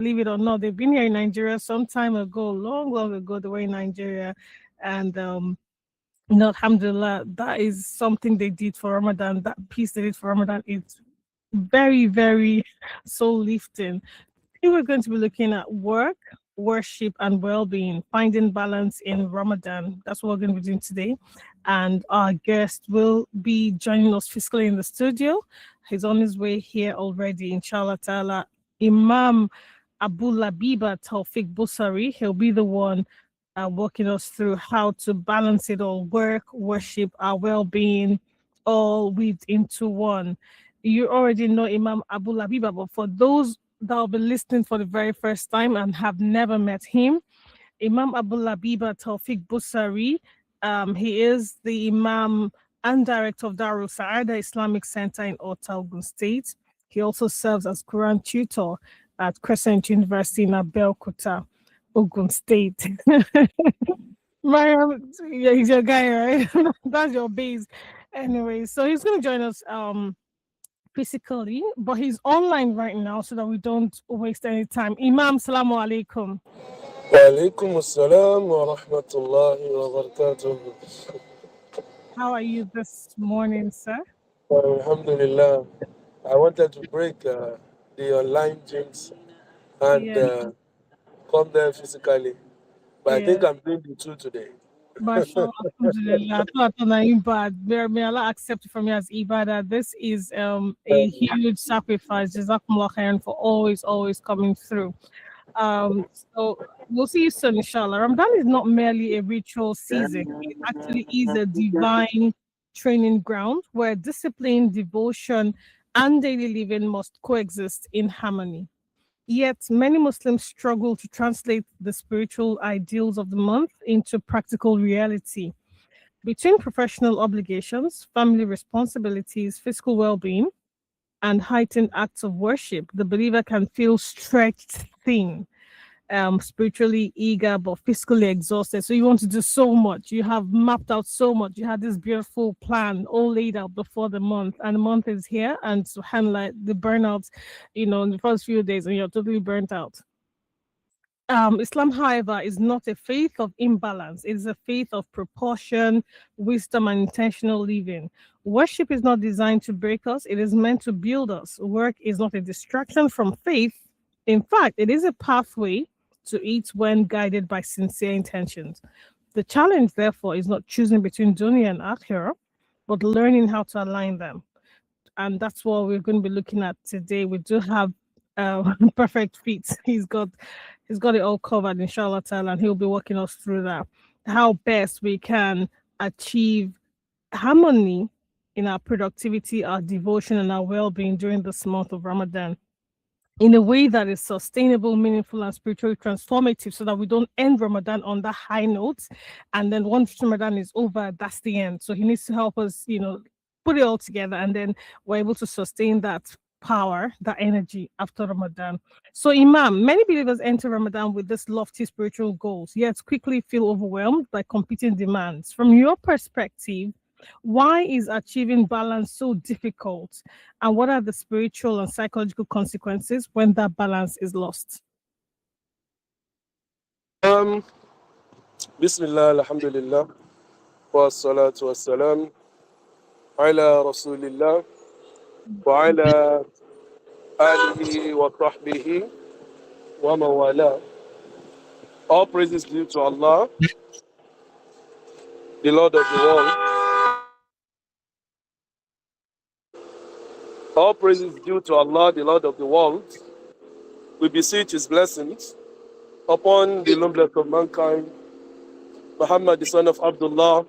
believe it or not. They've been here in Nigeria some time ago, long, long ago. They were in Nigeria, and alhamdulillah, that is something they did for Ramadan. That piece they did for Ramadan is very, very soul lifting. Today we're going to be looking at work, worship, and well-being, finding balance in Ramadan. That's what we're going to be doing today. And our guest will be joining us physically in the studio. He's on his way here already, inshallah ta'ala. Imam Abu Labeebah Taofeeq Busari. He'll be the one walking us through how to balance it all: work, worship, our well-being, all weaved into one. You already know Imam Abu Labeebah, but for those that will be listening for the very first time and have never met him, Imam Abu Labeebah Taofeeq Busari, he is the Imam and Director of Darul Saada Islamic Center in Ogun State. He also serves as Quran tutor at Crescent University in Abeokuta, Ogun State. Mariam, yeah, he's your guy, right? That's your base. Anyway, so he's going to join us physically, but he's online right now so that we don't waste any time. Imam, salamu alaikum. Walaikum assalam wa rahmatullahi wa barakatuh. How are you this morning, sir? Alhamdulillah. I wanted to break the online gyms and Yeah, come there physically, but I think yeah. I'm doing the two today. Mashallah, alhamdulillah. May Allah accept it from you as ibadah. This is a huge sacrifice. Jazakumullah khairan for always coming through. So we'll see you soon, inshallah. Ramadan is not merely a ritual season, it actually is a divine training ground where discipline, devotion, and daily living must coexist in harmony. Yet many Muslims struggle to translate the spiritual ideals of the month into practical reality. Between professional obligations, family responsibilities, physical well being, and heightened acts of worship, the believer can feel stretched thin, spiritually eager but physically exhausted. So you want to do so much. You have mapped out so much. You had this beautiful plan all laid out before the month, and the month is here. And subhanAllah, the burnout, in the first few days, and you're totally burnt out. Islam, however, is not a faith of imbalance. It is a faith of proportion, wisdom, and intentional living. Worship is not designed to break us, it is meant to build us. Work is not a distraction from faith. In fact, it is a pathway to it when guided by sincere intentions. The challenge, therefore, is not choosing between dunya and akhirah, but learning how to align them. And that's what we're going to be looking at today. We do have perfect feet. He's got it all covered, inshallah ta'ala, and he'll be walking us through that. How best we can achieve harmony in our productivity, our devotion, and our well-being during this month of Ramadan in a way that is sustainable, meaningful, and spiritually transformative, so that we don't end Ramadan on the high notes. And then once Ramadan is over, that's the end. So he needs to help us, put it all together, and then we're able to sustain that power, that energy after Ramadan. So, Imam, many believers enter Ramadan with this lofty spiritual goals, yet quickly feel overwhelmed by competing demands. From your perspective, why is achieving balance so difficult? And what are the spiritual and psychological consequences when that balance is lost? Bismillah, alhamdulillah, wa salatu wa salam, ala rasulillah, wa ala alihi wa sahbihi wa mawala. All praises due to Allah, the Lord of the world. All praises due to Allah, the Lord of the world. We beseech His blessings upon the noblest of mankind, Muhammad, the son of Abdullah,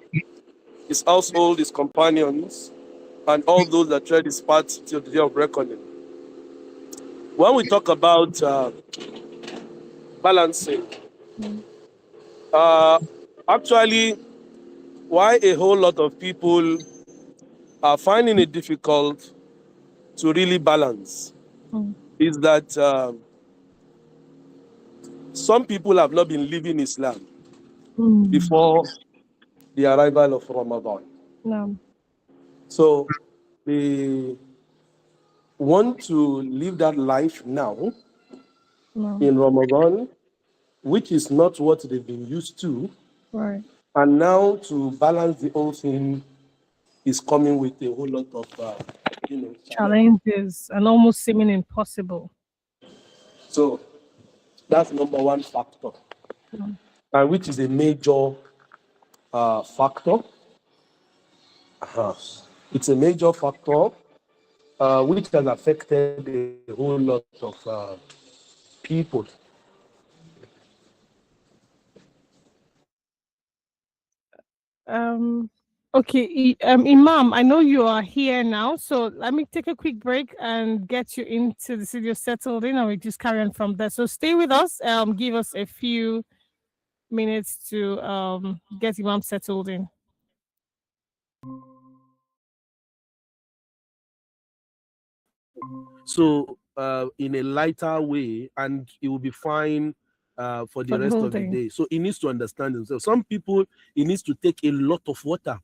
his household, his companions, and all those that tread his path till the day of reckoning. When we talk about balancing, actually, why a whole lot of people are finding it difficult to really balance is that some people have not been living Islam before the arrival of Ramadan. No. So they want to live that life now, No. in Ramadan, which is not what they've been used to. Right. And now to balance the whole thing is coming with a whole lot of, challenge. Challenges and almost seeming impossible. So that's number one factor, Mm. and which is a major factor. Uh-huh. It's a major factor which has affected a whole lot of people. Um. Okay, Imam, I know you are here now, so let me take a quick break and get you into the studio settled in, and we just carry on from there. So stay with us. Give us a few minutes to get Imam settled in. So in a lighter way, and he will be fine for the For the rest whole of the day. day. So he needs to understand himself. Some people, he needs to take a lot of water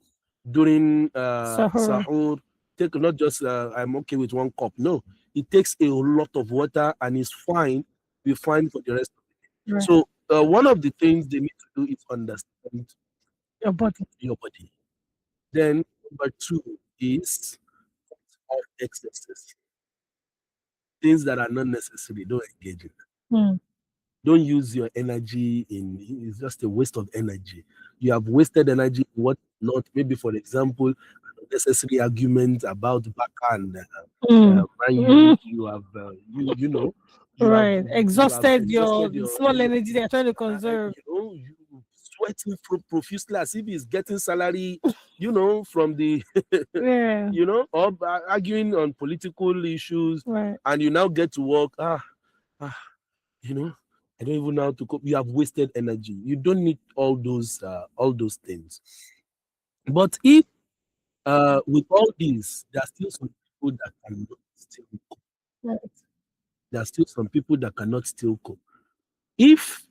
during Sahur. sahur. Take not just I'm okay with 1 cup. No, it takes a lot of water, and he's fine. Be fine for the rest. Right. So one of the things they need to do is understand Your body. your body. Then number two is of excesses, things that are not necessary. Don't engage in. Mm. Don't use your energy in. It's just a waste of energy. You have wasted energy. What not? Maybe for example, unnecessary arguments about Baka and Mm. Man Mm. U. You have you know Right. you have Exhausted your exhausted your small energy they're trying to conserve. you sweating profusely as if he's getting salary, from the Yeah. or arguing on political issues, Right. and you now get to work. Ah, you know, I don't even know how to cope. You have wasted energy. You don't need all those things. But if with all these, there are still some people that cannot still cope. Right. There are still some people that cannot still cope. If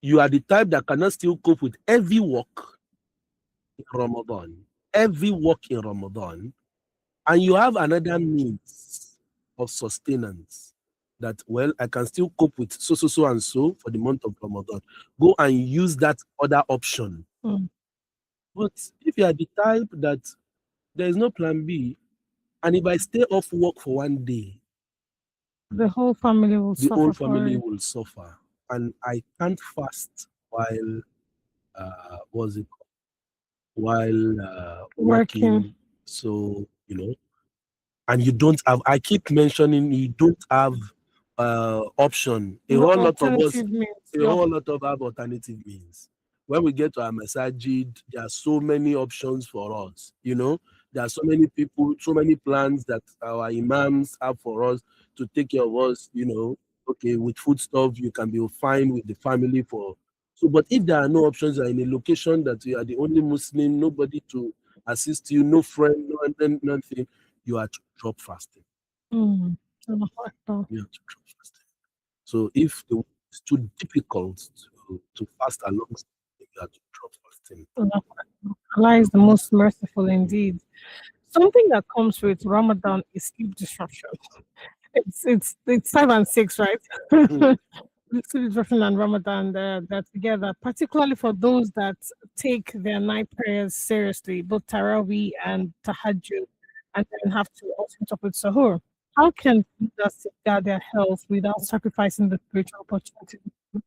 you are the type that cannot still cope with every work in Ramadan, every work in Ramadan, and you have another means of sustenance that, well, I can still cope with so and so for the month of Ramadan, go and use that other option. Mm. But if you are the type that there is no plan B, and if I stay off work for 1 day, The whole family will the suffer whole for family it. will suffer. And I can't fast while what's it called? While Working. working. So, and you don't have, I keep mentioning, you don't have option. A No whole lot of us, alternative means. a You're whole lot of have alternative means. When we get to our masajid, there are so many options for us. There are so many people, so many plans that our imams have for us to take care of us. Okay, with food stuff, you can be fine with the family for. So, but if there are no options, you are in a location that you are the only Muslim, nobody to assist you, no friend, no nothing, you are to drop fasting. mm. Allahu Akbar. You have to drop fasting. So if it's too difficult to fast along, you have to drop fasting. Allahu Akbar. Allah is the most merciful indeed. Something that comes with Ramadan is sleep disruption. It's 5 and 6, right? Mm. Sleep disruption and Ramadan, they're together, particularly for those that take their night prayers seriously, both Taraweeh and Tahajjud, and then have to also meet up with Sahur. How can people safeguard their health without sacrificing the spiritual opportunity? Um,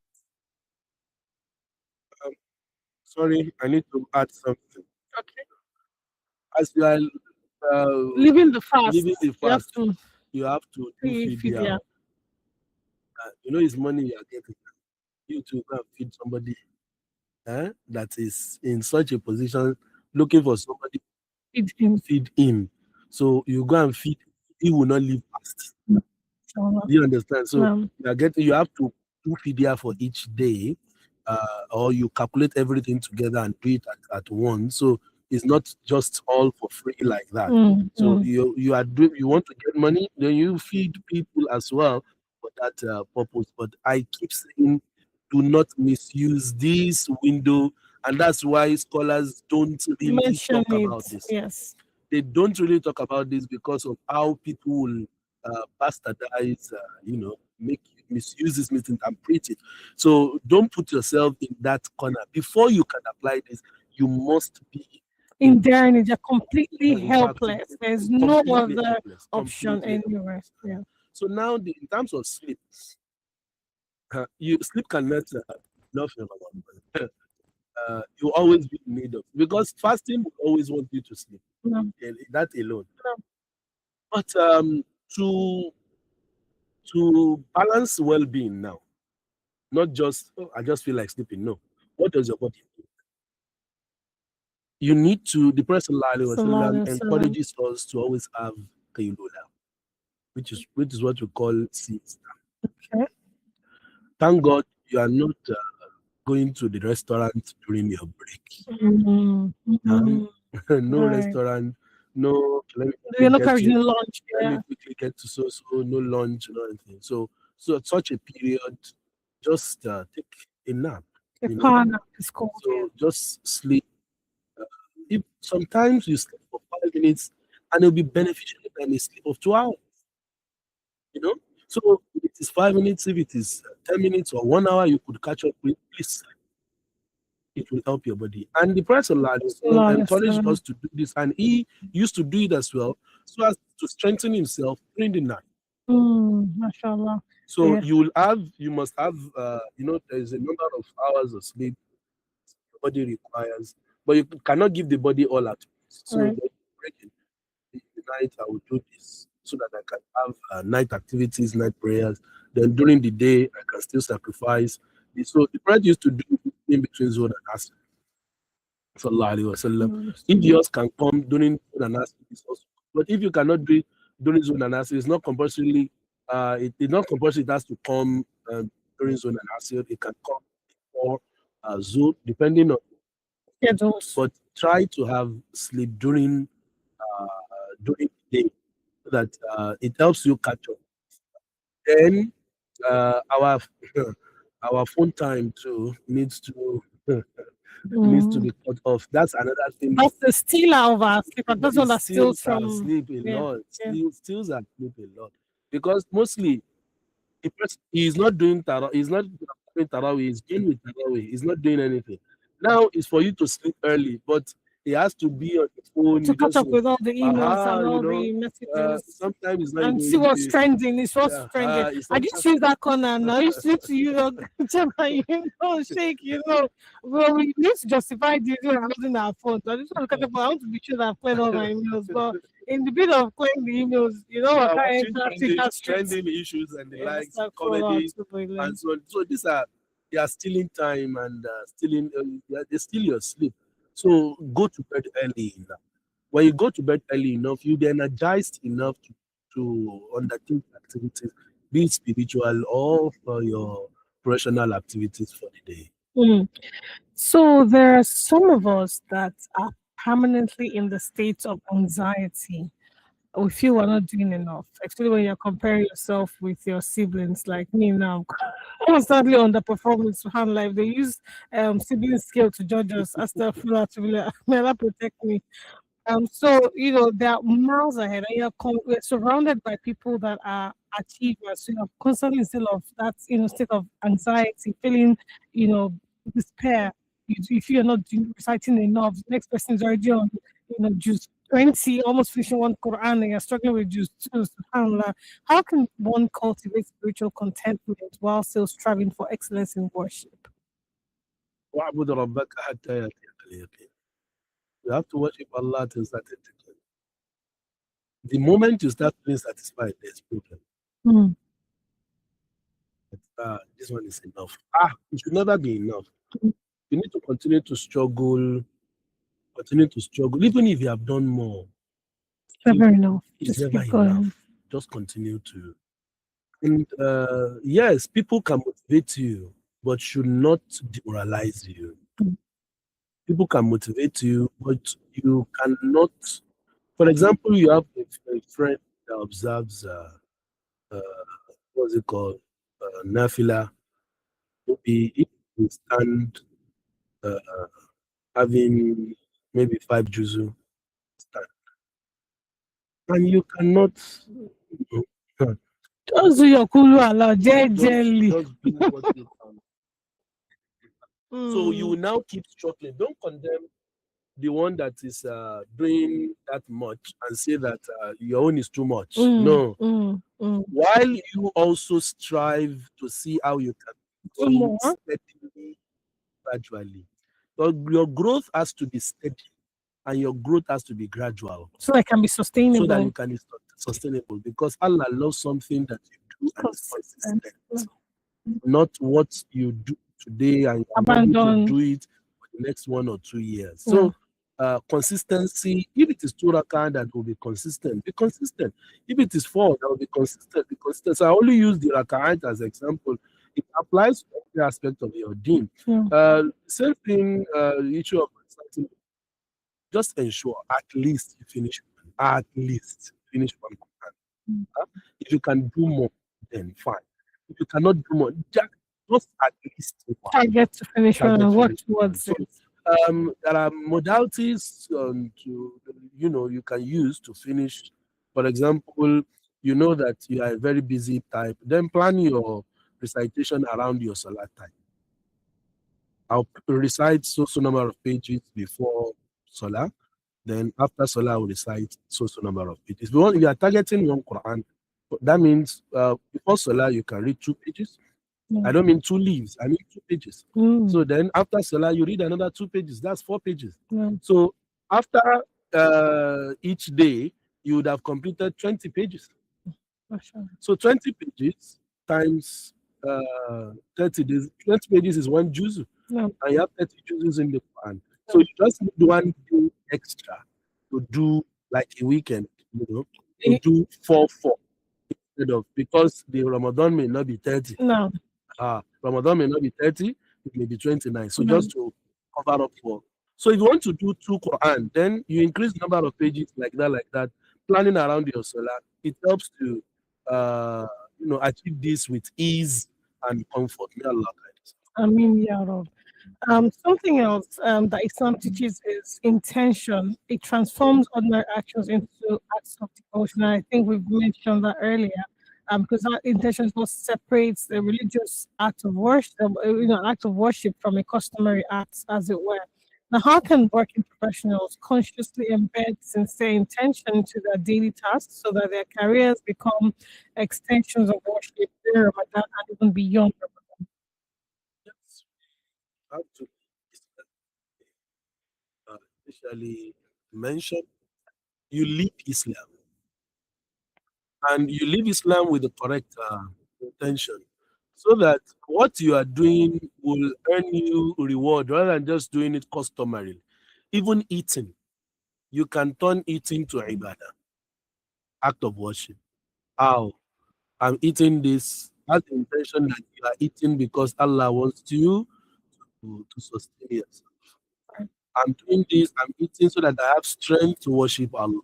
Sorry, I need to add something. Okay. As you are Living the fast, leaving the you have fast, to you have to do pay feed there. fidya. It's money you are getting. You to go and feed somebody that is in such a position, looking for somebody Feed him. to feed him. So you go and feed, he will not live fast. So, Do you understand? So um, you have to do fidya for each day, or you calculate everything together and do it at once. So it's not just all for free like that. mm, So mm. you want to get money, then you feed people as well for that purpose. But I keep saying, do not misuse this window, and that's why scholars don't really Mention talk it. about this. Yes. They don't really talk about this because of how people will bastardize, make misuse it, misinterpret it. So don't put yourself in that corner. Before you can apply this, you must be In there, and you're completely in fact helpless. There's no completely other helpless, option completely anywhere. helpless. Yeah. So now, in terms of sleep, you sleep cannot enough in Ramadan. You always be in need of, because fasting will always want you to sleep. No, That alone. no. But to balance well-being now, not just, "Oh, I just feel like sleeping." No, what does your body need? You need to. The Prophet Sallallahu Alaihi Sallallahu Wasallam Alaihi Wasallam. encourages us to always have qaylula, which is what we call siesta. Okay. Thank God you are not going to the restaurant during your break. Mm, Um, mm, no right. restaurant, no. Let me You're quickly not get carrying to. lunch. Let me Yeah. quickly get to no lunch, no anything. So such a period, just take a nap. A You know, power nap is called. Yeah. so just sleep. If sometimes you sleep for 5 minutes, and it'll be beneficial than a sleep of 2 hours. You know, so if it is 5 minutes, if it is 10 minutes or 1 hour, you could catch up with. Please, it will help your body. And the Prophet ﷺ Sallallahu Alaihi encouraged Wasallam. us to do this, and he used to do it as well, so as to strengthen himself during the night. Mashallah. So Yeah. you must have, there is a number of hours of sleep your body requires, but you cannot give the body all at once. So Right. then break it. In the night, I will do this so that I can have night activities, night prayers. Then during the day, I can still sacrifice. So the Prophet used to do in between Zuhr and Asr. Sallallahu Alaihi Wasallam. If yours can come during Zuhr and Asr, it's also. But if you cannot do it during Zuhr and Asr, it's not compulsorily. It's not compulsory. It has to come during Zuhr and Asr. It can come before Zuhr, depending on. Schedules. But try to have sleep during the day so that it helps you catch up. Then our our phone time too needs to Mm. be cut off. That's another thing. That's the stealer of our sleep. And But that's it one that steals steals our from. sleep a Yeah. lot. Yeah. Steals our sleep a lot. Because mostly the person he's not doing he's not doing tarawih, he's doing with tarawih, he's not doing anything. Now it's for you to sleep early, but he has to be on the phone. To You catch just up with all the emails and all the messages sometimes it's not and see even what's the trending. It's what's trending. it's I sometimes just use that corner now. You sleep to shake, Well, we need to justify this when I'm using our phone. So I just want to catch up. I want to be sure that I've cleared all my emails. But in the bit of clearing the emails, you I are can't watching enter Twitter straight. trending issues and the Yeah, likes, start scroll out comedy to the and so on. So these are they are stealing time and stealing they steal your sleep. So go to bed early enough. When you go to bed early enough, you be energized enough to undertake activities, be it spiritual or for your professional activities for the day. Mm. So there are some of us that are permanently in the state of anxiety. We feel we're not doing enough, especially when you're comparing yourself with your siblings. Like me now, constantly underperforming. Subhanallah, if they use sibling scale to judge us, astaghfirullah, may Allah protect me. So they're miles ahead, and we're surrounded by people that are achievers. So you're constantly still of that, state of anxiety, feeling, you know, despair. If you're not reciting enough, the next person is already on, juice 20, almost finishing one Quran, and you're struggling with juice 2. SubhanAllah. How can one cultivate spiritual contentment while still striving for excellence in worship? وَاعْبُدْ رَبَّكَ حَتَّى يَأْتِيَكَ الْيَقِينُ. You have to worship Allah till satisfaction. The moment you start feeling satisfied, there's problem. Mm. This one is enough. It should never be enough. You need to continue to struggle, even if you have done more. Never enough. It's Just never keep going. enough. Just continue to. And yes, people can motivate you, but should not demoralize you. Mm. People can motivate you, but you cannot. For example, you have a friend that observes, uh, what's it called, nafila. Maybe if you stand uh, having maybe 5 juzu, stand, and you cannot. Just do your kulu Allah, Just jelly. do what you can. So you will now keep struggling. Don't condemn the one that is doing that much and say that your own is too much. No. While you also strive to see how you can Do gain more. steadily, gradually. Your growth has to be steady and your growth has to be gradual So that can be so that sustainable. you can be sustainable, because Allah loves something that you do and is Consistent. consistent, not what you do today and you're ready to Abandon. do it for the next 1 or 2 years. So consistency, if it is 2 rakah, that will be consistent. Be consistent. If it is 4, that will be consistent. Be consistent. So I only use the rakah as example. It applies to every aspect of your deen. Same thing, issue of reciting. Just ensure at least you finish one. At least finish one Quran. If you can do more, then fine. If you cannot do more, just at least one. Target to finish one and work towards So, it. there are modalities to you can use to finish. For example, you know that you are a very busy type. Then plan your recitation around your salat time. I'll recite so number of pages before salah. Then after salah, I will recite so number of pages. If you are targeting one Quran, that means before salah you can read 2 pages. I don't mean 2 leaves. I mean 2 pages. So then after salah you read another 2 pages. That's 4 pages. So after each day you would have completed 20 pages. So 20 pages times 30 days. 20 pages is 1 juzu. And you have 30 juzus in the Quran. So you just need 1 day extra to do like a weekend, to do 4 instead of, because the Ramadan may not be 30. No. Ramadan may not be 30, it may be 29. So just to cover up for. So if you want to do 2 Quran, then you increase the number of pages like that, planning around your salah. It helps to achieve this with ease and comfort. May Allah guide us. I mean, yeah, Rob. Something else that Islam teaches is intention. It transforms ordinary actions into acts of devotion. And I think we've mentioned that earlier, because that intention is what separates the religious act of worship, act of worship from a customary act, as it were. Now, how can working professionals consciously embed sincere intention into their daily tasks so that their careers become extensions of worship during Ramadan and even beyond Ramadan? Yes, have to especially mention you live Islam, and you live Islam with the correct intention, so that what you are doing will earn you reward rather than just doing it customarily. Even eating, you can turn eating to ibadah, act of worship. How? I'm eating this, has the intention that you are eating because Allah wants you to sustain yourself. I'm doing this, I'm eating so that I have strength to worship Allah.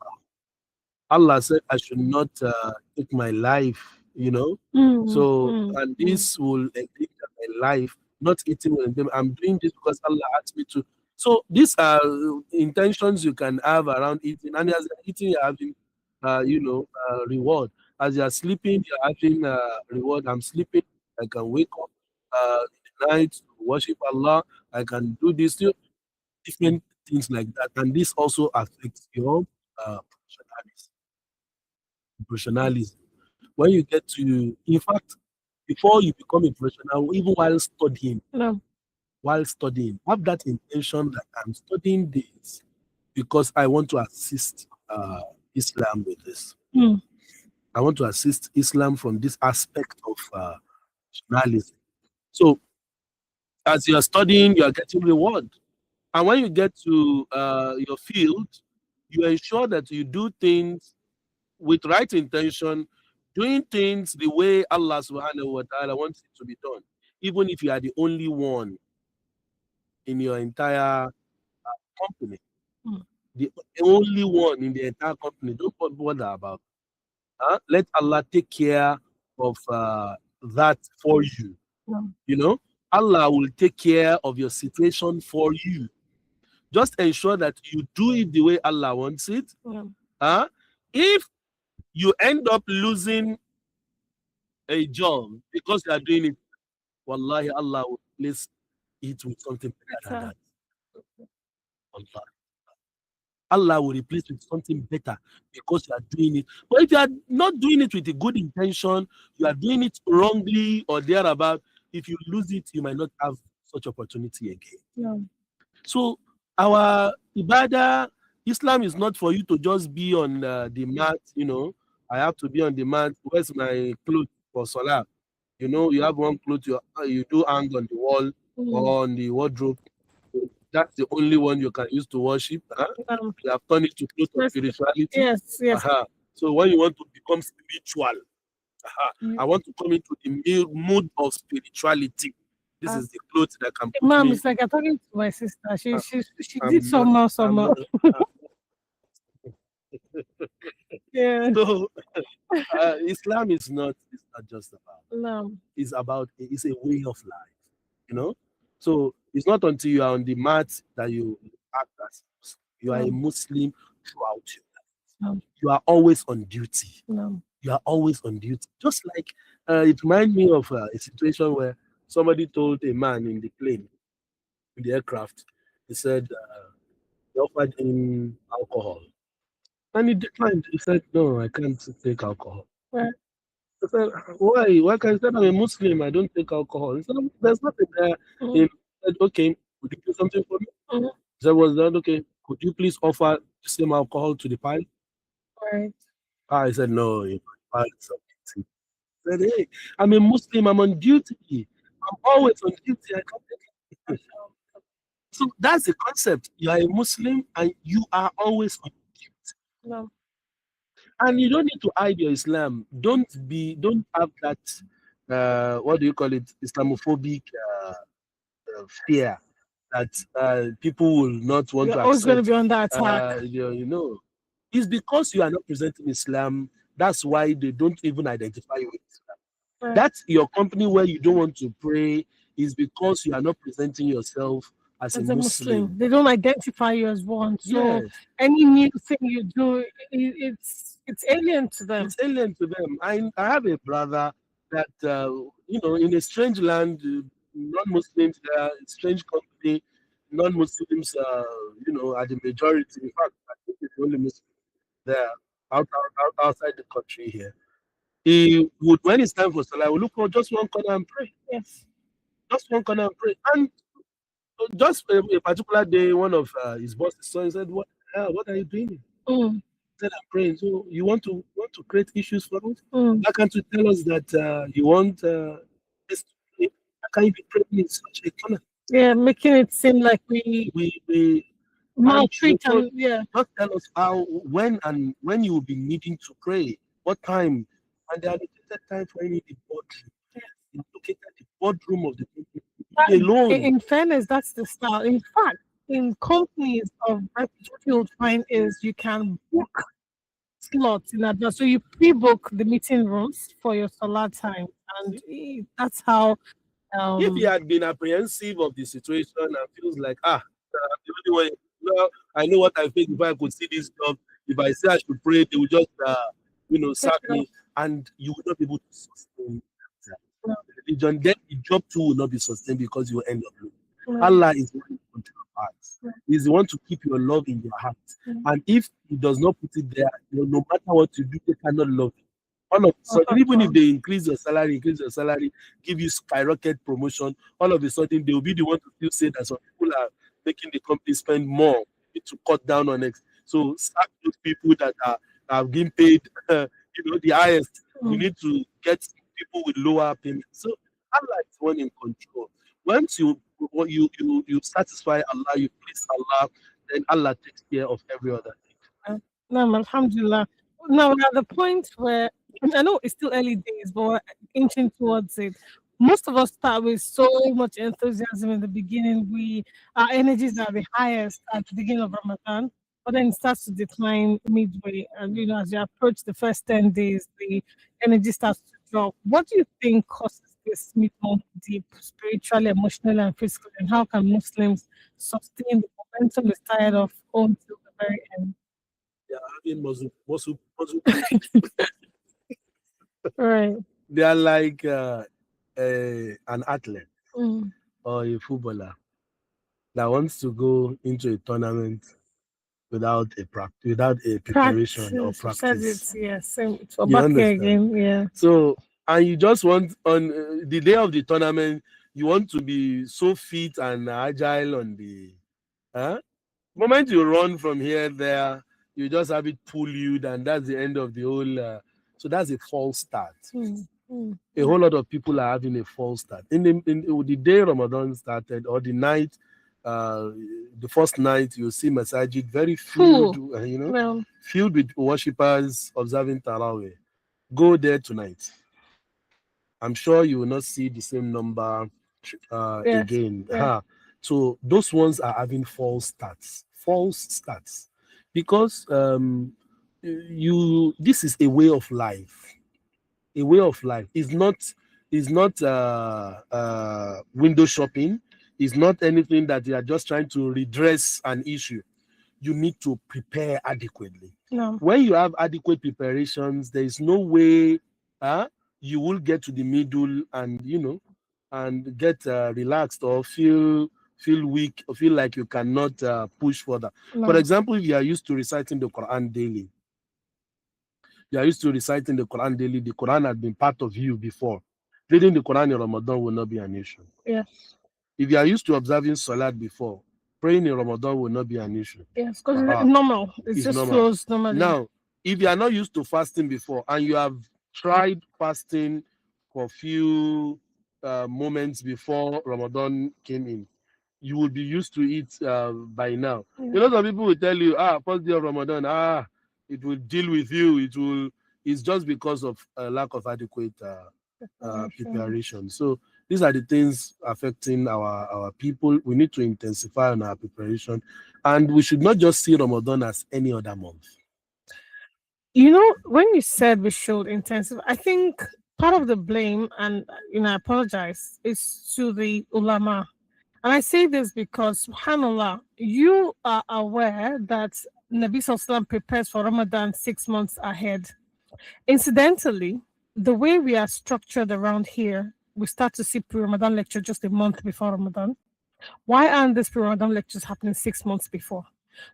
Allah said I should not take my life, So, and this will endanger my life, not eating with them. I'm doing this because Allah asked me to. So, these are intentions you can have around eating. And as you're eating, you're having, reward. As you're sleeping, you're having reward. I'm sleeping, I can wake up in the night to worship Allah. I can do this, different things like that. And this also affects your professionalism. When you get to, in fact, before you become a professional, even while studying, have that intention that I'm studying this because I want to assist Islam with this. I want to assist Islam from this aspect of professionalism. So, as you are studying, you are getting reward. And when you get to your field, you ensure that you do things with right intention, doing things the way Allah subhanahu wa ta'ala wants it to be done, even if you are the only one in your entire company. The only one in the entire company. Don't bother about it. Let Allah take care of that for you. Allah will take care of your situation for you. Just ensure that you do it the way Allah wants it. If you end up losing a job because you are doing it, wallahi, Allah will place it with something better than that. Allah. Allah will replace with something better because you are doing it. But if you are not doing it with a good intention, you are doing it wrongly or thereabout, if you lose it, you might not have such opportunity again. Yeah. So our ibadah, Islam is not for you to just be on the mat, I have to be on the mat. Where's my clothes for salah? You have one cloth you do hang on the wall or on the wardrobe. That's the only one you can use to worship. You have turned it to close of spirituality. Yes. So when you want to become spiritual, I want to come into the mood of spirituality. This is the clothes that can put Mom, me. it's like I'm talking to my sister. She did somehow. Yeah. So Islam is not just about. No. It's a way of life, So it's not until you are on the mat that you act as you are a Muslim throughout your life. No. You are always on duty. No. You are always on duty. Just like it reminds me of a situation where somebody told a man in the plane, in the aircraft, he said they offered him alcohol. And he declined. He said, "No, I can't take alcohol." Right. I said, "Why? Why can't you say I'm a Muslim? I don't take alcohol." He said, "There's nothing there." He said, "Okay, would you do something for me?" He said, "Was that okay? Could you please offer the same alcohol to the pilot?" Right. I said, "No, pilots are guilty." He said, "Hey, I'm a Muslim. I'm on duty. I'm always on duty. I can't take it." So that's the concept. You are a Muslim and you are always on duty. No. And you don't need to hide your Islam. Don't have that what do you call it, Islamophobic fear that people will not want You're to always going to accept. be on that attack. It's because you are not presenting Islam. That's why they don't even identify you with Islam. Right. That's your company where you don't want to pray is because you are not presenting yourself as a Muslim. They don't identify you as one. So Yes. any new thing you do, it's alien to them. It's alien to them. I have a brother that in a strange land, non-Muslims there, strange country, non-Muslims are the majority. In fact, I think it's the only Muslim there outside the country here. He would, when it's time for Salah, he would look for just one corner and pray. Yes. Just one corner and pray. And just a particular day, one of his bosses saw and said, "What are you doing?" He said, "I'm praying." So you want to create issues for us? Why can't you tell us that you want this? How can you be praying in such a corner? Yeah, making it seem like we maltreat and Just tell us when you will be needing to pray, what time, and they allocated time for any the boardroom. They located the boardroom of the people alone. In fairness, that's the style. In fact, in companies of what you'll find is you can book slots in advance. So you pre-book the meeting rooms for your Salah time, and that's how. If he had been apprehensive of the situation and feels like, the only way, I know what I face if I could see this job. If I say I should pray, they will just, sack me, and you will not be able to sustain that religion. Then the job too will not be sustained because you will end up losing. Allah is the one who controls hearts. He's the one to keep your love in your heart. And if He does not put it there, no matter what you do, they cannot love you. All of a sudden, even if they increase your salary, give you skyrocket promotion, all of a sudden they will be the one to still say that some people are making the company spend more to cut down on it. So sack those people that are being paid, the highest. You need to get people with lower payments. So Allah is one in control. Once you satisfy Allah, you please Allah, then Allah takes care of every other thing. No, alhamdulillah. Now we're at the point where I know it's still early days, but we're inching towards it. Most of us start with so much enthusiasm in the beginning. Our energies are the highest at the beginning of Ramadan, but then it starts to decline midway. And as you approach the first 10 days, the energy starts to drop. What do you think causes this mid-month dip spiritually, emotionally, and physically? And how can Muslims sustain the momentum is tired of until the very end? Yeah, having muscle. Right. They are like an athlete Mm. or a footballer that wants to go into a tournament without a preparation or Practice. You said it. practice. Yes. Same. So You back here understand? again. Yeah. So, and you just want on the day of the tournament, you want to be so fit and agile on the huh? Moment you run from here there, you just have it pull you, and that's the end of the whole. So that's a false start. Mm. Mm. A whole lot of people are having a false start. In the day Ramadan started, or the night, uh, the first night, you see Masajid very filled, Full. No. filled with worshippers observing Tarawih. Go there tonight. I'm sure you will not see the same number Yes. again. Yeah. So those ones are having false stats, because this is a way of life. A way of life is not window shopping. Is not anything that you are just trying to redress an issue. You need to prepare adequately. No. When you have adequate preparations, there is no way you will get to the middle and and get relaxed or feel weak or feel like you cannot push further. For No. example, if you are used to reciting the Quran daily, the Quran had been part of you before. Reading the Quran in Ramadan will not be an issue. Yes. If you are used to observing Salat before, praying in Ramadan will not be an issue. Yes. Because it's normal. It It's just normal. flows normally. Now, if you are not used to fasting before and you have tried fasting for a few moments before Ramadan came in, you will be used to it by now. Yeah. Some people will tell you, first day of Ramadan, it will deal with you. It's just because of a lack of adequate preparation. So these are the things affecting our people. We need to intensify on our preparation, and we should not just see Ramadan as any other month. When you said we should intensive, I think part of the blame, and I apologize, is to the ulama. And I say this because, subhanAllah, you are aware that Nabi Sallallahu prepares for Ramadan 6 months ahead. Incidentally, the way we are structured around here, we start to see pre-Ramadan lecture just a month before Ramadan. Why aren't these pre-Ramadan lectures happening 6 months before?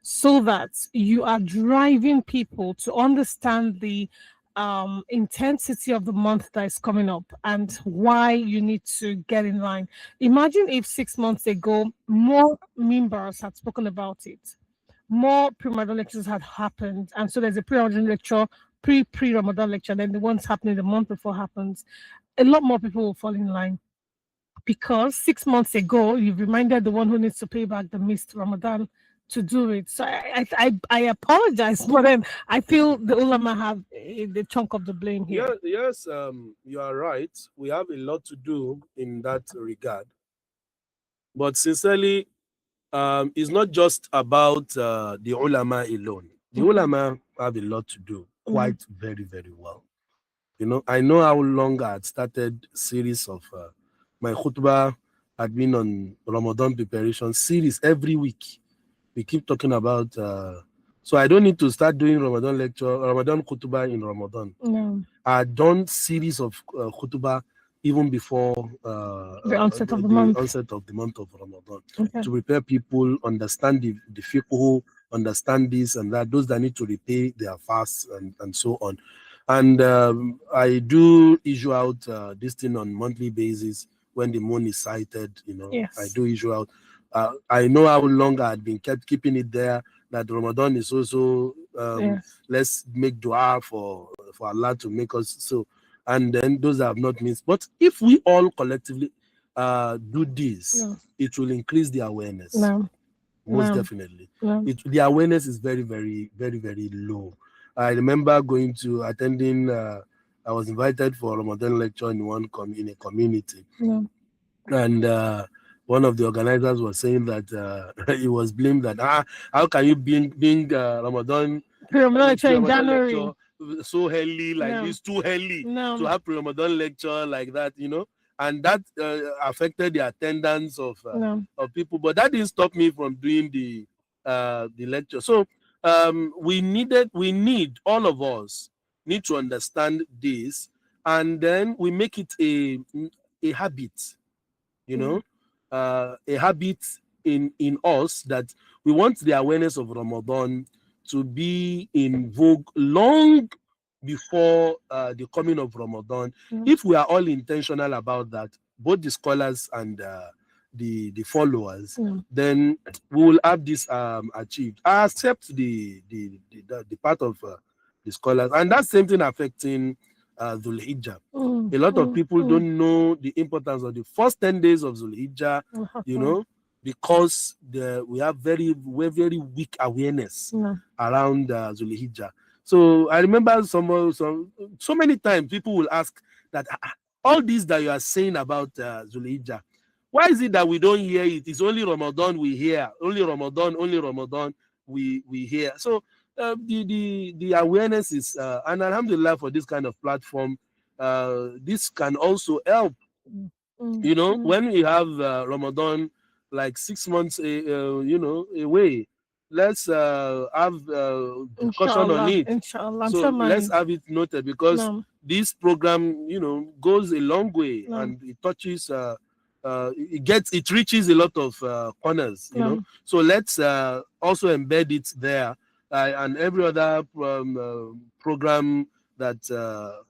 So that you are driving people to understand the intensity of the month that is coming up and why you need to get in line. Imagine if 6 months ago more members had spoken about it, more pre-Ramadan lectures had happened, and so there's a pre-Ramadan lecture, pre-Ramadan lecture, then the ones happening the month before happens. A lot more people will fall in line, because 6 months ago you've reminded the one who needs to pay back the missed Ramadan to do it. So I apologize, but then I feel the ulama have the chunk of the blame here. Yes, you are right. We have a lot to do in that regard. But sincerely, it's not just about the ulama alone. The ulama have a lot to do, quite very, very well. I know how long I had started series of my khutbah had been on Ramadan preparation series every week. We keep talking about so I don't need to start doing Ramadan khutbah in Ramadan. No. I had done series of khutbah even before The onset of the month. onset of the month of Ramadan, Okay. to prepare people, understand the fiqh, understand this and that, those that need to repay their fasts and so on. And I do issue out this thing on monthly basis when the moon is sighted. Yes. I do issue out. I know how long I had been keeping it there, that Ramadan is also Yes. let's make dua for Allah to make us so. And then those that have not missed. But if we all collectively do this, it will increase the awareness. Most definitely. The awareness is very, very, very, very low. I remember attending, I was invited for a Ramadan lecture in a community. And one of the organizers was saying that he was blamed that how can you being Ramadan lecture in January lecture so early like this, too early to have Ramadan lecture like that, and that affected the attendance of people. But that didn't stop me from doing the lecture. So all of us need to understand this, and then we make it a habit, you know, a habit in us that we want the awareness of Ramadan to be in vogue long before the coming of Ramadan. If we are all intentional about that, both the scholars and the followers, then we will have this achieved. I accept the part of the scholars, and that same thing affecting Dhul Hijjah. A lot of people don't know the importance of the first 10 days of Dhul Hijjah, you know, because we have very weak awareness around Dhul Hijjah. So I remember so many times people will ask that all this that you are saying about Dhul Hijjah, why is it that we don't hear it? It's only Ramadan we hear, only Ramadan we hear. So the awareness is, and alhamdulillah for this kind of platform, this can also help. You know, when we have Ramadan like 6 months, you know, away, let's have discussion on it. Inshallah. So let's have it noted, because this program, you know, goes a long way and it touches. It reaches a lot of corners, you know. So let's also embed it there, and every other program that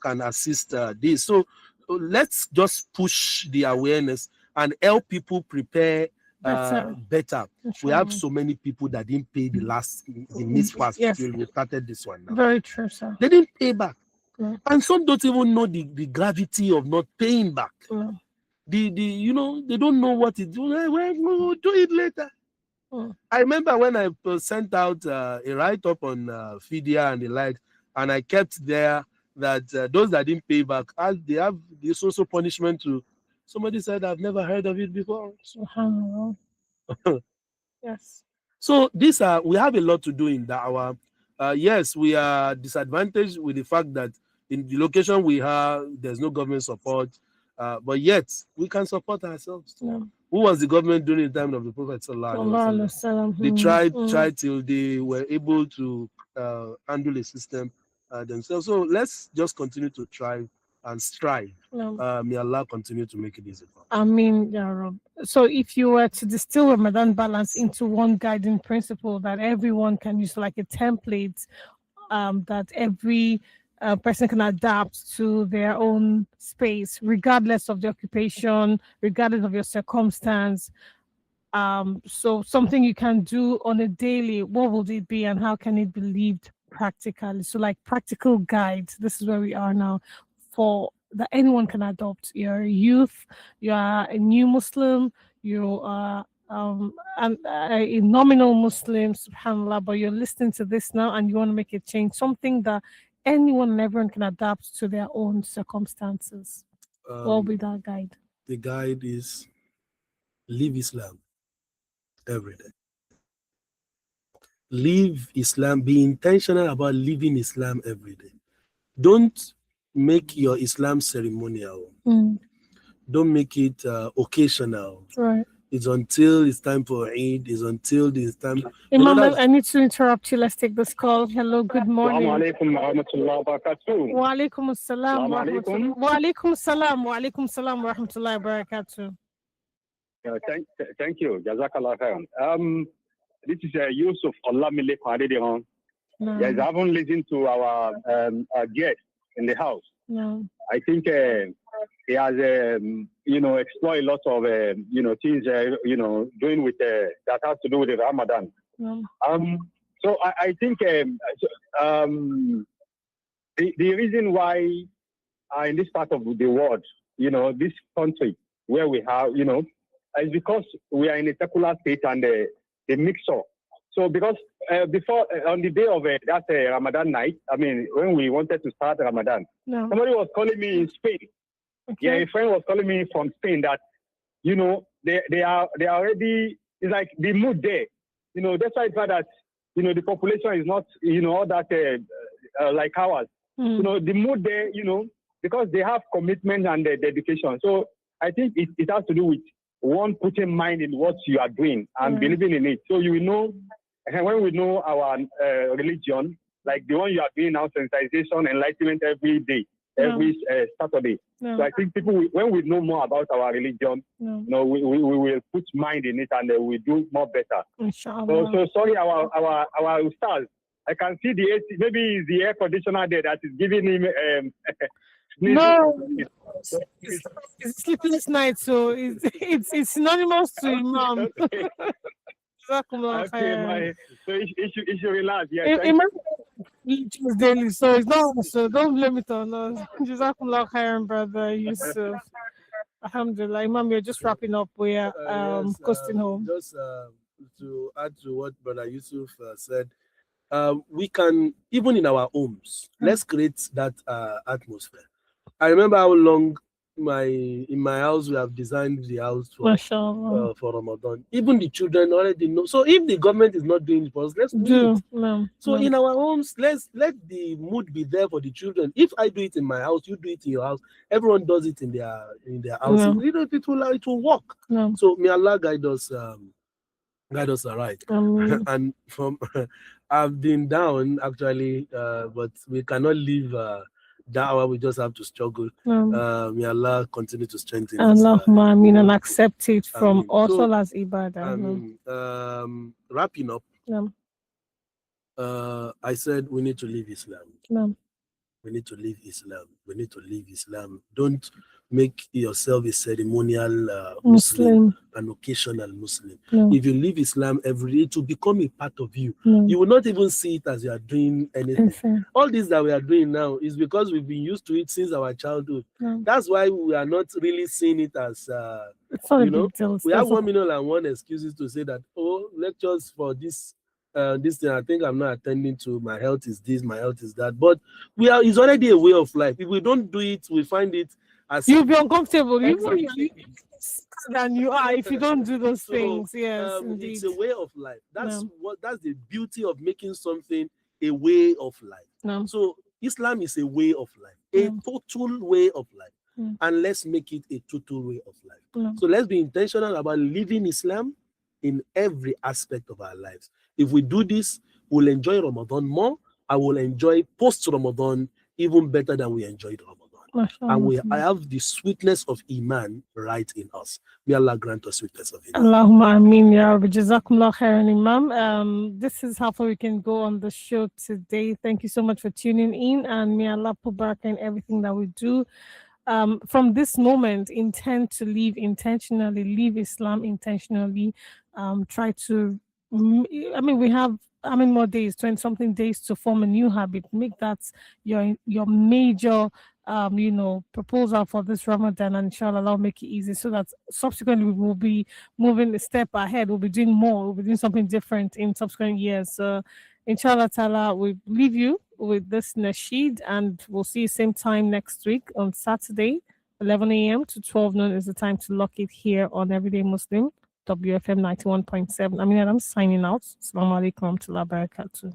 can assist this. So let's just push the awareness and help people prepare better. We have so many people that didn't pay the missed fast till we started this one now. Very true, sir. They didn't pay back. And some don't even know the gravity of not paying back. You know, they don't know what it is. We'll do it later. I remember when I sent out a write-up on Fidia and the like, and I kept there that those that didn't pay back, they have the social punishment too. Somebody said, I've never heard of it before. Yes. So we have a lot to do in Dawah. Yes, we are disadvantaged with the fact that in the location we have, there's no government support, but yet we can support ourselves. Who was the government during the time of the Prophet They tried till they were able to handle a system themselves. So let's just continue to try and strive. May Allah continue to make it easy for us. I mean, yeah, Rob. So if you were to distill Ramadan balance into one guiding principle that everyone can use, like a template that every person can adapt to their own space, regardless of the occupation, regardless of your circumstance. So something you can do on a daily, what will it be and how can it be lived practically? So like practical guides, this is where we are now, for that anyone can adopt. You're a youth, you are a new Muslim, you are a nominal Muslim, subhanAllah, but you're listening to this now and you want to make a change, something that anyone and everyone can adapt to their own circumstances. What will be that guide? The guide is live Islam every day. Live Islam. Be intentional about living Islam every day. Don't make your Islam ceremonial. Don't make it occasional. Right. It's until it's time for Eid. It's until it's time. Imam, I need to interrupt you. Let's take this call. Hello, good morning. Wa alaikum wa barakatuh. Wa alaikum assalam wa rahmatullahi. Wa alaikum salam wa rahmatullahi wa barakatuh. Thank you. Jazakallah khairan. This is Yusuf Olamile Kwadidiran. Yes, I haven't listened to our guest in the house. No. I think he has, explored a lot of, things, doing with that has to do with the Ramadan. No. So I think the reason why in this part of the world, this country where we have, is because we are in a secular state and the mixture. So because before, on the day of that Ramadan night, I mean, when we wanted to start Ramadan, somebody was calling me in Spain. Okay. Yeah, a friend was calling me from Spain that, they are already, it's like the mood there. That's why it's that, the population is not, all that like ours. The mood there, because they have commitment and dedication. So I think it has to do with one putting mind in what you are doing and believing in it. So you will know, and when we know our religion, like the one you are doing now, sensitization, enlightenment every day, every Saturday. So I think people, when we know more about our religion, you know, we will put mind in it, and we do more better. So sorry, our stars. I can see the AC, maybe it's the air conditioner there that is giving him. No, it's sleepless night, so it's synonymous to Imam. Okay, so it should relax. Yeah, Imam is daily, so it's not. So don't blame it on us. Jazakumullah khairan, brother Yusuf. Alhamdulillah, Imam, you're just wrapping up. We're coasting home. Just to add to what Brother Yusuf said, we can, even in our homes, let's create that atmosphere. I remember how long in my house we have designed the house for Ramadan. Even the children already know. So if the government is not doing it for us, let's do it. So in our homes, let the mood be there for the children. If I do it in my house, you do it in your house. Everyone does it in their house. You know, it will work. So may Allah guide us right. And from I've been down actually, but we cannot leave da'wah. We just have to struggle. May Allah continue to strengthen us. Allahumma ameen, and accept it from also as ibadah. Wrapping up, I said we need to leave Islam. We need to leave Islam. We need to leave Islam. Don't make yourself a ceremonial Muslim, an occasional Muslim. If you leave Islam every day, it will become a part of you. You will not even see it as you are doing anything. All this that we are doing now is because we've been used to it since our childhood. That's why we are not really seeing it as, you know, we have 1,000,001 excuses to say that, oh, lectures for this thing, I think I'm not attending to, my health is this, my health is that. But it's already a way of life. If we don't do it, we find it as you'll be uncomfortable. Than you are if you don't do those things. Yes, indeed. It's a way of life. That's the beauty of making something a way of life. So Islam is a way of life, a total way of life. And let's make it a total way of life. So let's be intentional about living Islam in every aspect of our lives. If we do this, we'll enjoy Ramadan more. I will enjoy post-Ramadan even better than we enjoyed Ramadan. And I have the sweetness of Iman right in us. May Allah grant us sweetness of Iman. Allahumma ameen, ya Rabbi. Jazakumullah khairan, Imam. This is how far we can go on the show today. Thank you so much for tuning in, and may Allah put barakah in everything that we do. From this moment, intend to live intentionally, live Islam intentionally. Try to, we have how many more days, 20-something days to form a new habit. Make that your major proposal for this Ramadan, and inshallah Allah will make it easy so that subsequently we will be moving a step ahead. We'll be doing more, we'll be doing something different in subsequent years. So inshallah ta'ala, we leave you with this nasheed, and we'll see you same time next week on Saturday, 11 a.m. to 12 noon is the time to lock it here on Everyday Muslim, WFM 91.7. I'm signing out. Assalamu alaikum wa rahmatullahi wa barakatuh.